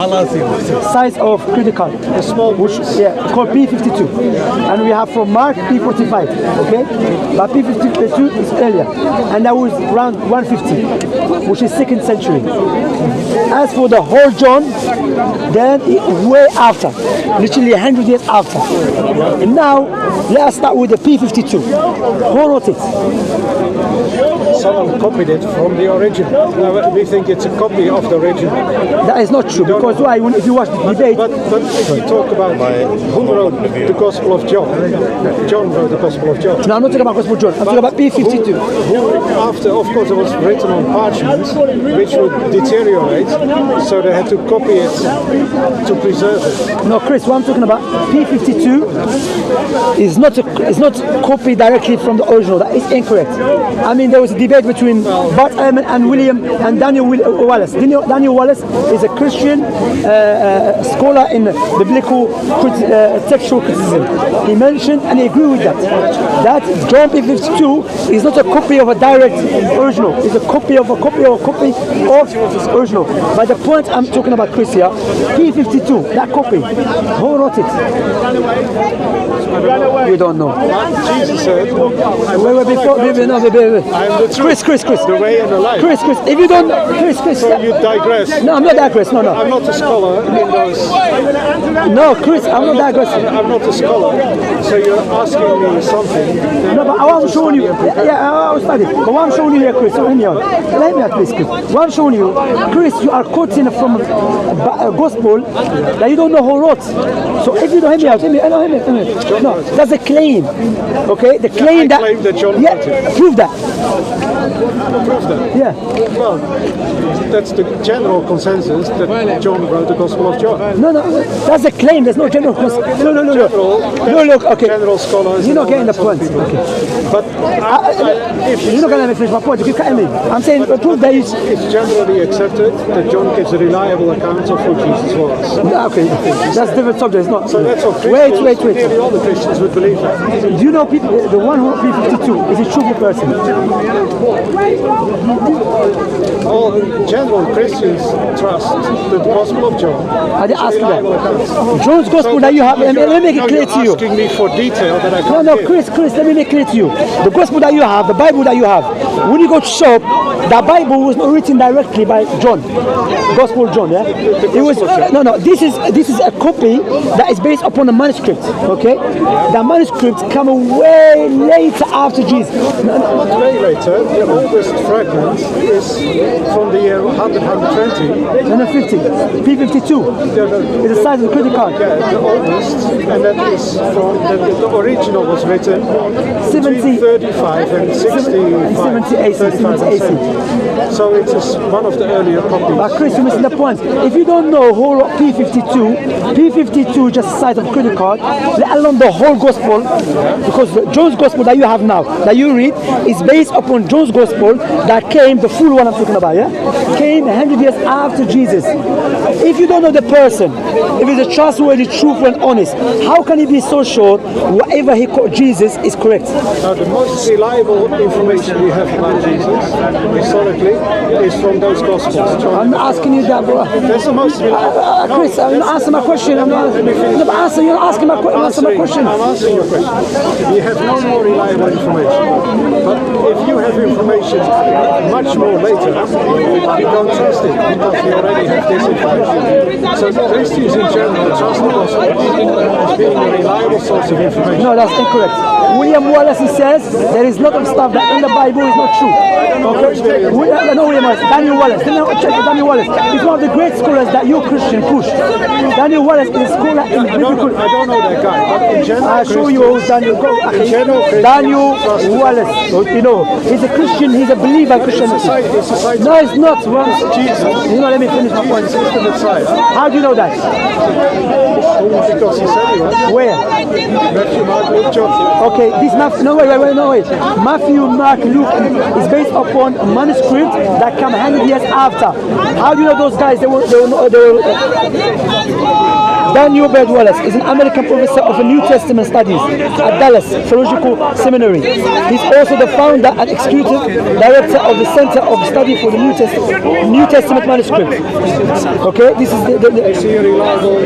Size of credit card, The small which called P52, and we have from Mark P45. Okay, but P52 is earlier, and that was around 150, which is 2nd century. As for the whole John, then way after, literally 100 years after. And now let us start with the P52. Who wrote it? Someone copied it from the original. We think it's a copy of the original. That is not true, because why? If you watch the debate, But if you talk about who wrote the Gospel of John, John wrote the Gospel of John. no, I'm not talking about Gospel John. I'm talking about P52. After, of course, it was written on parchment, which would deteriorate, so they had to copy it to preserve it. No, Chris, what I'm talking about, P52 is not copied directly from the original. That is incorrect. I mean, there was a debate between Bart Ehrman and William and Daniel Wallace. Daniel Wallace is a Christian scholar in biblical textual criticism. He mentioned, and he agreed with that John P52 is not a copy of a direct original. It's a copy of a copy of a copy of original. But the point I'm talking about, Chris, here, P52, that copy, who wrote it? We don't know. Jesus said, Chris, the way and the life. Chris, if you don't know, Chris. So you digress. No, I'm not digress. No. I'm not a scholar in those. No, Chris, I'm not digressing. I'm not a scholar. So you're asking me something. No, but I'm showing you. Yeah, I was studying. But what I'm showing you here, Chris, so hear me out. Let me out, please, Chris. What I'm showing you, Chris, you are quoting from a gospel that you don't know who wrote. So if you don't hear me out, hear me. No, that's a claim. Okay, the claim that. Claim that John wrote it. Prove that. Prove that. Yeah. Well, that's the general consensus that John wrote the Gospel of John. No, that's a claim. There's no general. No, look. Okay. General scholars. You're not getting the point. Okay. But if You're not going to let me finish my point. You keep cutting me. I'm saying prove that it's generally accepted that John gives a reliable account of who Jesus was. Okay, that's a different subject. It's not. So that's what Wait. nearly all the Christians would believe that. Do you know people? The one who P52 is a truthful person. All general Christians trust the Gospel of John. I didn't ask you reliable that. account. John's Gospel that you have. Let me make it clear to you. You're asking me for detail that I can't No, give. Chris, let me make it clear to you. The Gospel that you have, the Bible that you have, when you go to shop, the Bible was not written directly by John. Gospel John, yeah. It was no. This is a copy that is based upon a manuscript. Okay, the manuscript come way later after Jesus. Not way later. The oldest fragment is from the year 120. No, 50. P52. It's the size of a credit card. Yeah, the oldest, and that is from the original was written 70. 35 and 65. 70 AC. 35 and 70. So it is one of the earlier copies. But Chris, you're missing the point. If you don't know whole P52 just the size of a credit card, let alone the whole gospel, because John's gospel that you have now, that you read, is based upon John's gospel that came, the full one I'm talking about, came 100 years after Jesus. If you don't know the person, if he's a trustworthy, truthful and honest, how can he be so sure whatever he called Jesus is correct? Now the most reliable information we have about Jesus, historically, is from those Gospels. I'm not asking you that, bro. That's the most reliable. Chris, I'm not answering my question. You're not asking my question. I'm answering your question. We have no more reliable information. But if you have information much more later, we don't trust it because we already have this information. So Christians in general trust the Gospel as being a reliable source of information. No, that's incorrect. William Wallace, he says there is a lot of stuff that in the Bible is not true. Okay? No, William Wallace, Daniel Wallace. Check Daniel Wallace. He's one of the great scholars that you Christian push. Daniel Wallace is a scholar in biblical. I don't know that guy, but in general, I'll show you who's Daniel. Daniel Wallace. You know, he's a Christian. He's a believer Christian. No, it's not. Jesus. You know, let me finish my point. How do you know that? Because he said he was. Where? Matthew, Mark, Luke, John. Okay, this Matthew. No, wait. Matthew, Mark, Luke is based upon a manuscript that came 100 years after. How do you know those guys? They were Daniel Wallace is an American professor of New Testament studies at Dallas Theological Seminary. He's also the founder and executive director of the Center of Study for the New Testament manuscript. Okay, this is Is he a reliable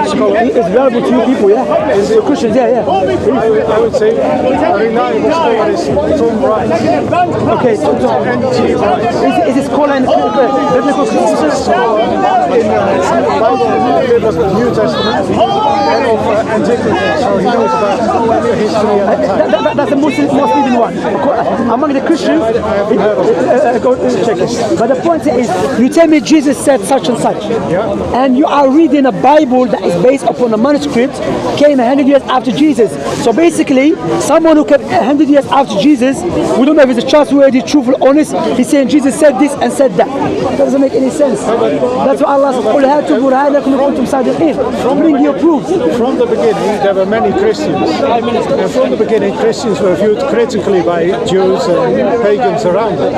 scholar? it's reliable to you people, yeah? Is it Christians, yeah. I would say a reliable scholar is Tom Wright. Okay, so N.T. Wright. is this scholar in biblical criticism? In the New Testament and of antiquity, so he knows about the history and the time. That's the most leading one. Among the Christians, go check it. But the point is, you tell me Jesus said such and such, and you are reading a Bible that is based upon a manuscript came 100 years after Jesus. So basically, someone who came 100 years after Jesus, we don't know if it's a trustworthy, truthful, honest. He's saying Jesus said this and said that. That doesn't make any sense. That's why Allah says, "Qul hatu burhanakum in kuntum sadiqin." Bring your proofs. From the beginning, there were many Christians, and from the beginning, Christians were viewed critically by Jews and pagans around them.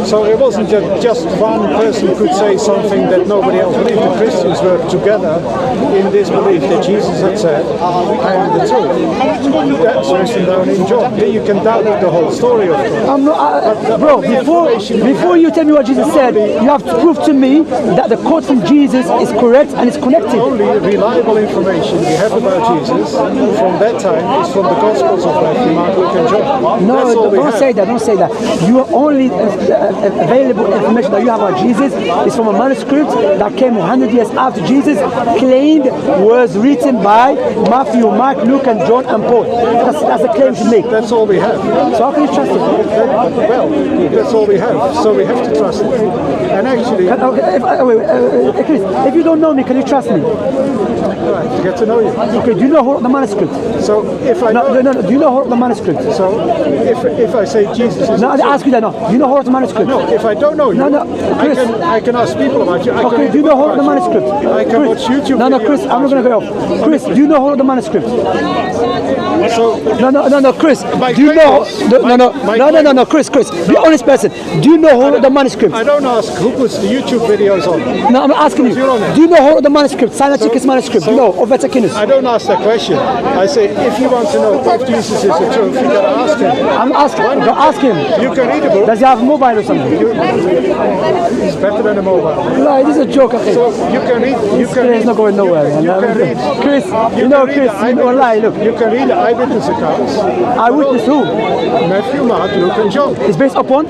So it wasn't just one person could say something that nobody else believed. The Christians were together in this belief that Jesus had said, "I am the truth." That's written down in John. Then you can doubt the whole story of it. I'm not, bro. Before you tell me what Jesus said, you have to prove to me that the quote from Jesus is correct and it's connected. Only reliable information we have about Jesus from that time is from the Gospels of Matthew, Mark, Luke, and John. No, That's all we don't have. say that. Don't say that. Your only available information that you have about Jesus is from a manuscript that came 100 years after Jesus, claimed was written by Matthew, Mark, Luke, and John, and Paul. That's the claim you make. That's all we have. So how can you trust it? Well, that's all we have. So we have to trust it. And actually, Okay, Chris, if you don't know me, can you trust me? right, to get to know you. Okay, do you know who wrote the manuscript? So if I No, do you know who wrote the manuscript? so if I say Jesus is No, I ask you that. No, do you know who wrote the manuscript? no, if I don't know you, No, Chris. I can ask people about you. I Okay, can do you know who read wrote the about you. manuscript? I can watch YouTube. No, videos Chris, I'm not about going to go off. Chris, do you know who wrote the manuscript? you. So No, Chris, My do you know? claim No, Chris, be honest person. Do you know who wrote the manuscript? I don't ask who puts the YouTube videos on. No, I'm asking you. You're on it. Do you know who wrote the manuscript? Sinaiticus manuscript. No, of Vaticanus. I don't ask that question. I say if you want to know if Jesus is the truth, you gotta ask him. I'm asking. Go ask him. You can read a book. Does he have mobile or something? It's better than a mobile. No, this is a joke. Okay. So you can read. You Chris can is read. not going nowhere. Man. You can read. Chris, You know, can read Chris, the eyewitness- online. Look, You can read the eyewitness accounts. eyewitness who? Matthew, Mark, Luke, and John. It's based upon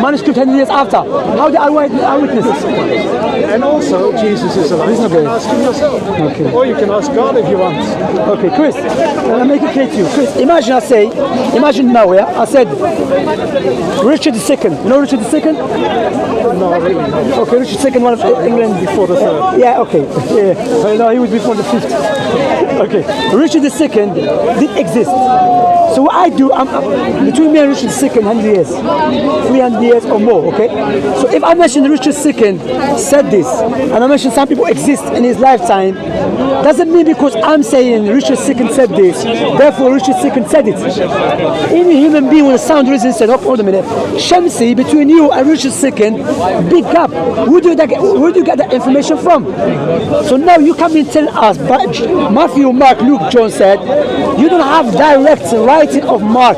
manuscript 100 years after. How the eyewitness? And also, Jesus is alive. You can ask him yourself. Okay. Or you can ask God if you want. Okay, Chris, I'll make it clear to you. Chris, imagine now, yeah, I said, Richard II. You know Richard II? No, really. No. Okay, Richard II, one of England. Before the third. Yeah, okay. Yeah. No, he was before the 5th. Okay, Richard II did exist. So what I do, I'm between me and Richard II, 100 years, 300 years or more, okay? So if I mention Richard II said this, and I mention some people exist in his lifetime, doesn't mean because I'm saying Richard II said this, therefore Richard II said it. Any human being with a sound reason said, oh, hold a minute, Shamsi, between you and Richard II, big gap. Where do you get that information from? So now you come and tell us, but Matthew, Mark, Luke, John said, you don't have direct writing of Mark.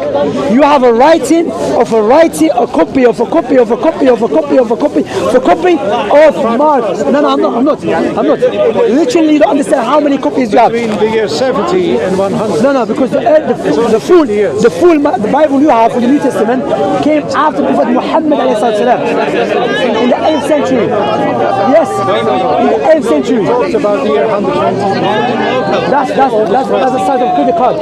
You have a writing of a writing, a copy of a copy of a copy of a copy of a copy of a copy of Mark. No, I'm not. Literally, you don't understand how many copies you have. Between the year 70 and 100. No, because the Bible you have for the New Testament came after Prophet Muhammad alayhi salam in the 8th century. Yes, in the 8th century. It's about the year 120. That's the size of credit card.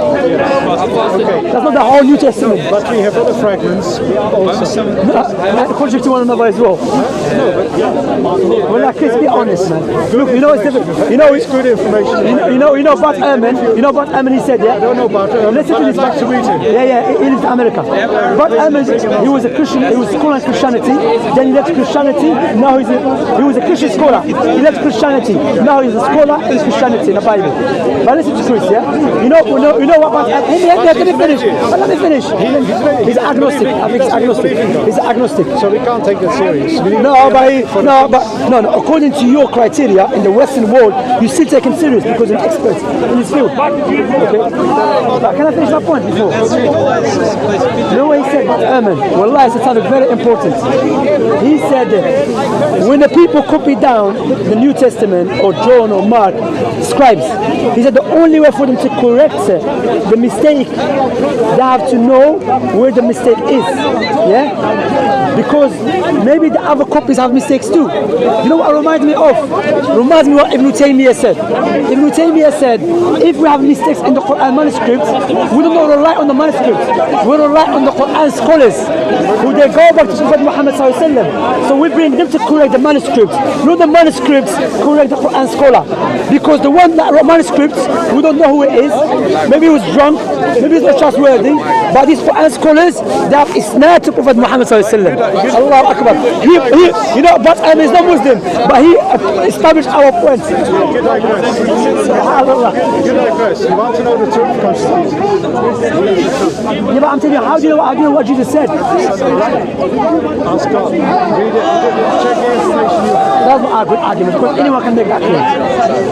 Okay. That's not the whole New Testament. But we have other fragments also. And contradict to one another as well. Well, like, Chris, be honest, man. Look, you know it's different. You know It's good information. You know Bart Ehrman. You know Bart Ehrman. He said, yeah. I don't know about it. Listen to this. I'd like to read it. Yeah, he lives in America. Bart Ehrman, he was a Christian. He was scholar in Christianity. Then he left Christianity. Now he was a Christian scholar. He left Christianity. Now he's a scholar in Christianity in the Bible. But listen to Chris, yeah. You know what Bart Ehrman? Let me finish. He's agnostic. I think he's agnostic. He's agnostic. So we can't take that serious. We need No, according to your criteria in the Western world, you still take him serious because they're experts in this field. Okay? But can I finish my point before? No way he said, but Amen. Wallah, it's something very important. He said that when the people copy down the New Testament or John or Mark, scribes, he said the only way for them to correct the mistake, they have to know where the mistake is. Yeah? Because maybe the other copies have mistakes too. You know what it reminds me of? Reminds me of what Ibn Taymiyyah said. Ibn Taymiyyah said, if we have mistakes in the Quran manuscripts, we don't rely on the manuscripts. We rely on the Quran scholars, who they go back to Prophet Muhammad ﷺ. So we bring them to correct the manuscripts. Not the manuscripts correct the Quran scholar. Because the one that wrote manuscripts, we don't know who it is. Maybe he was drunk, maybe he's not trustworthy. But these Quran scholars, they have isnad to Prophet Muhammad ﷺ. Allahu Akbar. You know, but he's not Muslim, but he established our point. You digress. You digress. You want to know the truth constantly. Yeah, but I'm telling you, how do you know what Jesus said? Ask God. Read it. Check the information you have. That's not a good argument, because anyone can make that claim.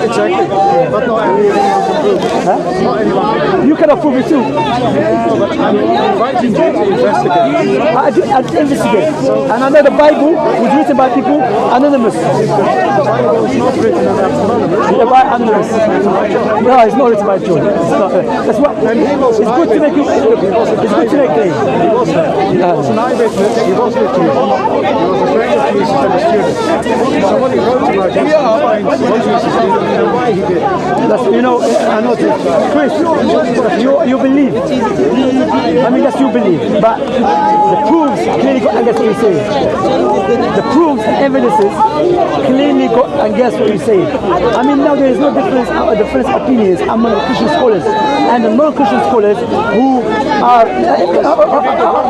Exactly. But not anyone can prove it. Huh? Not anyone. You cannot prove it too. But I'm inviting you to investigate. I did investigate. And I know the Bible was written by people anonymous. The Bible is not written anonymous. Yeah, by anonymous. No, it's not written by John. It's not. That's what. It's good to make you. It's good to make claims. He was there. He was an eyewitness. He was with you. He was a friend of Jesus and a student. Somebody wrote about him. Find what Jesus did and why he did. That's, you know, I know this. Chris, you believe. I mean, that's you believe. But the proofs clearly go against what you say. The proofs and evidences clearly go against what you say. I mean, now there is no difference opinions among the Christian scholars and the non-Christian scholars who are.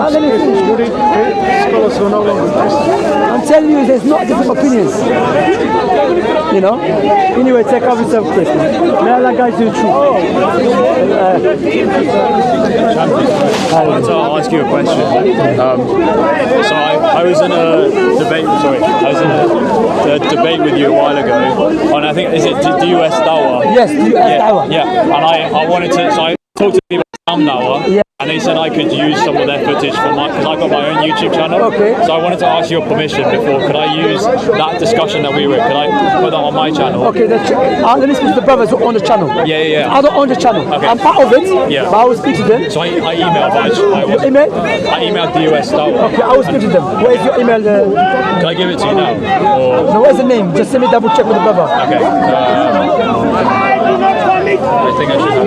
Let me finish. Scholars who are no longer Christian. I'm telling you, there's not different opinions. You know? Anyway, take off yourself, Chris. May Allah guide you the truth. I wanted to ask you a question. So I was in a debate. Sorry, I was in a debate with you a while ago on, I think, is it DUS Dawah? Yes, DUS Dawah. Yeah, and I wanted to. So I talked to people about Dawah. Yeah. And they said I could use some of their footage for because I got my own YouTube channel. Okay. So I wanted to ask your permission before. Could I use that discussion that we were in? Could I put that on my channel? Okay, let me speak to the brothers who own the channel. Yeah. I don't own the channel. Okay. I'm part of it, Yeah. but I will speak to them. So I emailed, but You email? I emailed DUS Dawah. Okay, I will speak to them. Where is your email? Can I give it to you now? Or... No, where's the name? Just let me double check with the brother. Okay. I think I should have